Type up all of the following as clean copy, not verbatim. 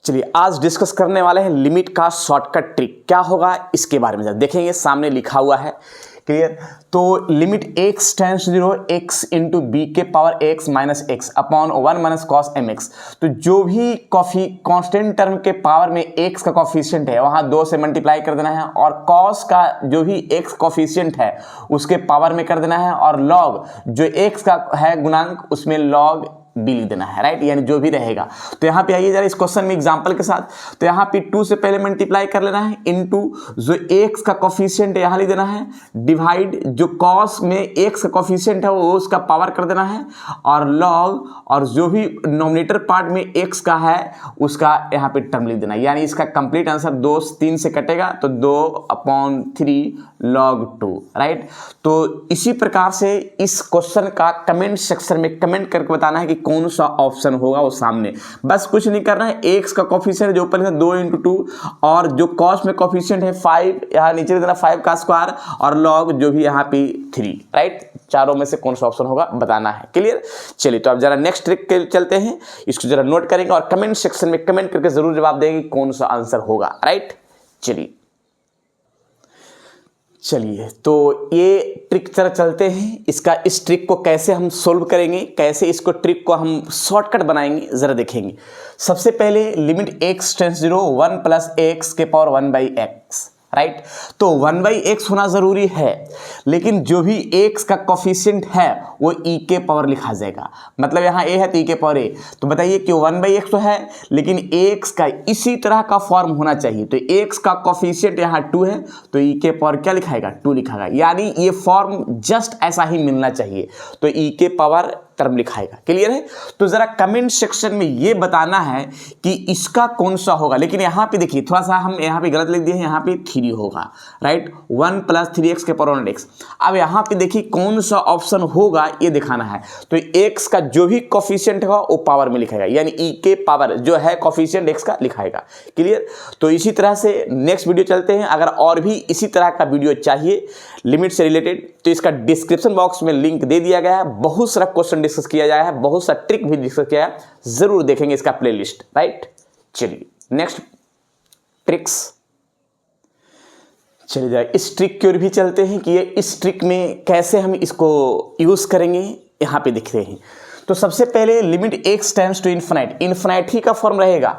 चलिए आज डिस्कस करने वाले हैं लिमिट का शॉर्टकट ट्रिक क्या होगा इसके बारे में देखेंगे। सामने लिखा हुआ है क्लियर। तो limit x tends to 0 x into b के power x minus x upon 1 minus cos m x. तो जो भी कांस्टेंट टर्म के पावर में x का कॉफिशिएंट है वहां 2 से मल्टीप्लाई कर देना है और cos का जो भी x कॉफिशिएंट है उसके पावर में कर देना है और log जो x का है गुणांक उसमें log बी लिख देना है, राइट। यानी जो भी रहेगा। तो यहाँ पे आइए जरा इस क्वेश्चन में एग्जांपल के साथ। तो यहाँ पे 2 से पहले मल्टीप्लाई कर लेना है इनटू जो x का कॉफिशिएंट यहाँ लिख देना है डिवाइड जो cos में x का कॉफिशिएंट है वो उसका पावर कर देना है और log और जो भी नोमिनेटर पार्ट में x का है उसका यहाँ पे टर्म लिख देना है। यानी इसका कंप्लीट आंसर 2 3 से कटेगा तो 2/3 log 2, राइट। तो इसी प्रकार से इस क्वेश्चन का कमेंट सेक्शन में कमेंट करके बताना है कि कौन सा ऑप्शन होगा वो सामने। बस कुछ नहीं करना है। x का कॉफिशिएंट जो ऊपर लिखा 2 × 2 और जो cos में कॉफिशिएंट है 5 यहाँ नीचे देना 5 का स्क्वायर और log जो भी यहाँ पे 3, राइट। चारों में से कौन सा ऑप्शन होगा बताना है। क्लियर। चलिए तो अब जरा नेक्स्ट ट्रिक के चलते हैं। इसको जरा नोट करेंगे और कमेंट सेक्शन में कमेंट करके जरूर जवाब देंगे कौन सा आंसर होगा, राइट। चलिए तो ये ट्रिक जरा चलते हैं। इस ट्रिक को कैसे हम सोल्व करेंगे, कैसे इसको ट्रिक को हम शॉर्टकट बनाएंगे जरा देखेंगे। सबसे पहले limit x tends 0 1 plus x के पावर 1/x, राइट। तो 1/x होना जरूरी है लेकिन जो भी x का कोफिशिएंट है वो e के पावर लिखा जाएगा। मतलब यहाँ a है तो e के पावर a। तो बताइए कि 1/x तो है लेकिन x का इसी तरह का फॉर्म होना चाहिए। तो x का कोफिशिएंट यहाँ 2 है तो e के पावर क्या लिखाएगा 2 लिखाएगा। यानी ये फॉर्म जस्ट ऐसा ही मिलना चाहिए तो e के पावर टर्म लिखाएगा। क्लियर है। तो जरा कमेंट सेक्शन में ये बताना है कि इसका कौन सा होगा। लेकिन यहाँ पे देखिए थोड़ा सा हम यहाँ पे गलत लिख दिए हैं। यहाँ पे 3 होगा, राइट। 1 प्लस 3x के पावर 1x। अब यहाँ पे देखिए कौन सा ऑप्शन होगा ये दिखाना है। तो x का जो भी कोफिशिएंट होगा वो पावर में लिखाएगा यानी e के पावर जो है कोफिशिएंट x का लिखाएगा। क्लियर। तो इसी तरह से नेक्स्ट वीडियो चलते हैं। अगर और भी इसी तरह का वीडियो चाहिए लिमिट से रिलेटेड तो इसका डिस्क्रिप्शन बॉक्स में लिंक दे दिया गया है। बहुत सारा क्वेश्चन डिस्कस किया गया है, बहुत सा ट्रिक भी डिस्कस किया है। जरूर देखेंगे इसका प्लेलिस्ट, राइट। चलिए नेक्स्ट ट्रिक्स। चलिए जरा इस ट्रिक की ओर भी चलते हैं कि ये इस ट्रिक में कैसे हम इसको यूज करेंगे यहाँ पे दिख रहे हैं। तो सबसे पहले limit x tends to infinite, infinite ही का फॉर्म रहेगा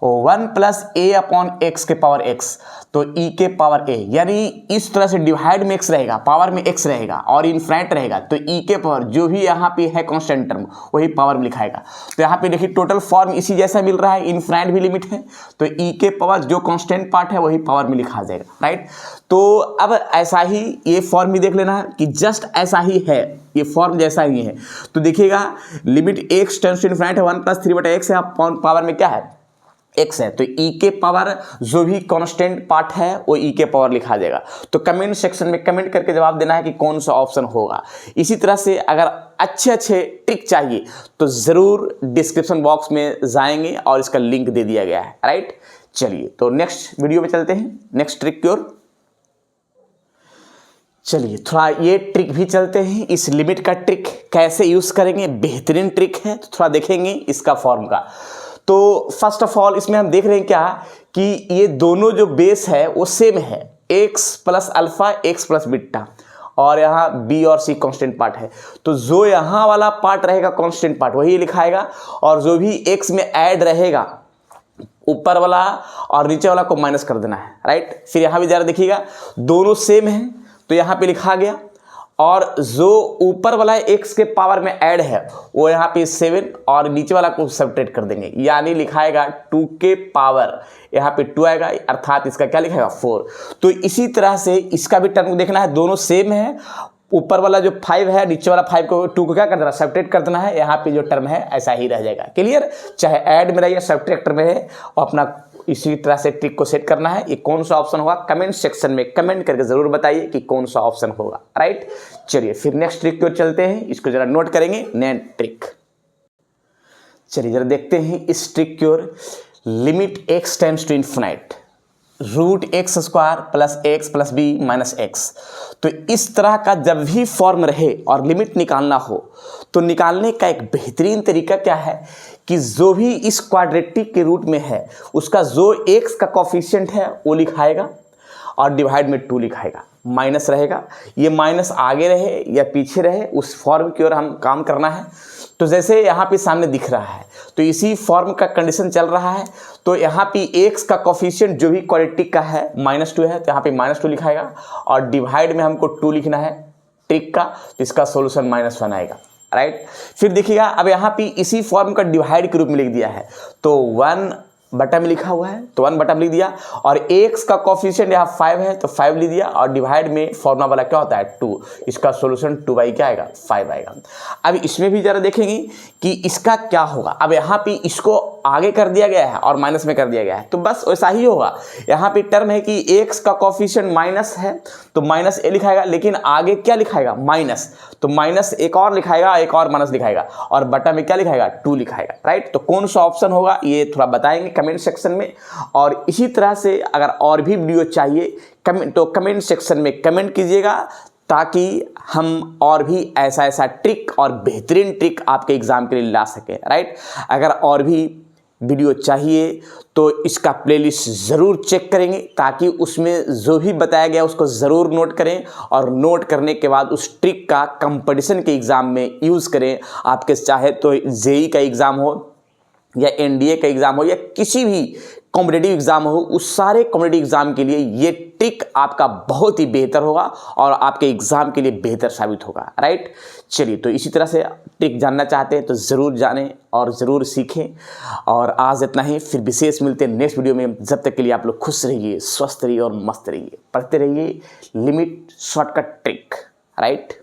1 प्लस a/x के पावर x। तो e के पावर a यानी इस तरह से डिवाइड में x रहेगा, पावर में x रहेगा और इन्फिनाइट रहेगा तो e के पावर जो भी यहाँ पे है कांस्टेंट टर्म वही पावर में लिखाएगा। तो यहाँ पे देखिए टोटल फॉर्म इसी जैसा मिल रहा है। इन्फिनाइट भी लिमिट है तो e के पावर जो कांस्टेंट पार्ट है वही पावर में लिखा जाएगा, राइट। तो अब ऐसा ही ये फॉर्म भी देख लेना है कि जस्ट ऐसा ही है, ये फॉर्म जैसा ही है। तो देखिएगा limit x tends to infinite है 1 प्लस 3/x है पावर में क्या है x है तो e के पावर जो भी कांस्टेंट पार्ट है वो e के पावर लिखा जाएगा। तो कमेंट सेक्शन में कमेंट करके जवाब देना है कि कौन सा ऑप्शन होगा। इसी तरह से अगर अच्छे ट्रिक चाहिए तो जरूर डिस्क्रिप्शन बॉक्स में जाएंगे और इसका लिंक दे दिया गया है, राइट। चलिए तो नेक्स्ट वीडियो में चलते हैं, नेक्स्ट ट्रिक की ओर। चलिए थोड़ा ये ट्रिक भी चलते हैं। इस लिमिट का ट्रिक कैसे यूज करेंगे, बेहतरीन ट्रिक है तो थोड़ा देखेंगे इसका फॉर्म का। तो फर्स्ट ऑफ ऑल इसमें हम देख रहे हैं क्या कि ये दोनों जो बेस है वो सेम है, x plus alpha x plus beta और यहाँ b और c कांस्टेंट पार्ट है। तो जो यहाँ वाला पार्ट रहेगा कांस्टेंट पार्ट वही लिखाएगा और जो भी x में ऐड रहेगा ऊपर वाला और नीचे वाला को माइनस कर देना है, राइट। फिर यहाँ भी जरा देखिएगा दोनों सेम है तो यहाँ पे लिखा गया और जो ऊपर वाला x के पावर में ऐड है वो यहाँ पे 7 और नीचे वाला को सब्ट्रैक्ट कर देंगे यानी लिखाएगा 2 के पावर यहाँ पे 2 आएगा अर्थात इसका क्या लिखाएगा 4। तो इसी तरह से इसका भी टर्म देखना है, दोनों सेम है। ऊपर वाला जो 5 है नीचे वाला 5 को 2 को क्या कर देना सब्ट्रैक्ट कर देना है। यहाँ पे जो टर्म है ऐसा ही रह जाएगा। क्लियर। चाहे ऐड में रहे या सब्ट्रैक्टर में है और अपना इसी तरह से ट्रिक को सेट करना है। ये कौन सा ऑप्शन होगा कमेंट सेक्शन में कमेंट करके जरूर बताइए कि कौन सा ऑप्शन होगा, राइट। चलिए फिर नेक्स्ट ट्रिक की ओर चलते हैं, इसको जरा नोट करेंगे नेक्स्ट ट्रिक। चलिए जरा देखते हैं इस ट्रिक की ओर। Limit x tends to infinite root x square plus x plus b minus x. तो इस तरह का जब भी फॉर्म रहे और लिमिट निकालना हो तो निकालने का एक बेहतरीन तरीका क्या है कि जो भी इस क्वाड्रेटिक के रूट में है उसका जो एक्स का कोफिशिएंट है वो लिखाएगा और डिवाइड में 2 लिखाएगा, माइनस रहेगा। ये माइनस आगे रहे या पीछे रहे उस फॉर्म की ओर हम काम करना है। तो जैसे यहाँ पे सामने दिख रहा है तो इसी फॉर्म का कंडीशन चल रहा है। तो यहाँ पे एक्स का कोफिशिएंट जो भी क्वाड्रेटिक का है -2 है तो यहाँ पे -2 लिखाएगा और डिवाइड में हमको 2 लिखना है ट्रिक का, तो इसका सोल्यूशन -1 आएगा, राइट। फिर देखिएगा अब यहाँ पे इसी फॉर्म का डिवाइड के रूप में लिख दिया है तो 1 बटा में लिखा हुआ है तो 1 बटा में लिख दिया और एक्स का कोफिशिएंट यहाँ 5 है तो 5 लिख दिया और डिवाइड में फॉर्मूला वाला क्या होता है 2, इसका सॉल्यूशन 2 क्या आएगा 5 आएगा। अब इसमें भी जरा देखेंगे कि इसका क्या होगा। अब यहाँ पे इसको आगे कर दिया गया है और माइनस में कर दिया गया है तो बस वैसा ही होगा। यहाँ पे टर्म है कि एक्स का कोफिशिएंट माइनस है तो माइनस ए लिखाएगा, लेकिन आगे क्या लिखाएगा माइनस, तो माइनस एक और लिखाएगा, एक और माइनस लिखाएगा और बटा में क्या लिखाएगा 2 लिखाएगा, राइट। तो कौन सा ऑप्शन होगा ये थोड़ा बताएंगे कमेंट सेक्शन में। और इसी तरह से अगर और भी वीडियो चाहिए तो कमेंट सेक्शन में कमेंट कीजिएगा ताकि हम और भी ऐसा ट्रिक और बेहतरीन ट्रिक आपके एग्जाम के लिए ला सकें, राइट। अगर और भी वीडियो चाहिए तो इसका प्लेलिस्ट ज़रूर चेक करेंगे ताकि उसमें जो भी बताया गया उसको ज़रूर नोट करें और नोट करने के बाद उस ट्रिक का कंपटीशन के एग्ज़ाम में यूज़ करें। आपके चाहे तो जेई का एग्ज़ाम हो या एनडीए का एग्ज़ाम हो या किसी भी कॉम्पिटिटिव एग्ज़ाम हो, उस सारे कॉम्पिटिटिव एग्ज़ाम के लिए ये ट्रिक आपका बहुत ही बेहतर होगा और आपके एग्ज़ाम के लिए बेहतर साबित होगा, राइट। चलिए तो इसी तरह से ट्रिक जानना चाहते हैं तो ज़रूर जानें और ज़रूर सीखें। और आज इतना ही, फिर विशेष मिलते हैं नेक्स्ट वीडियो में। जब तक के लिए आप लोग खुश रहिए, स्वस्थ रहिए और मस्त रहिए, पढ़ते रहिए लिमिट शॉर्टकट ट्रिक, राइट।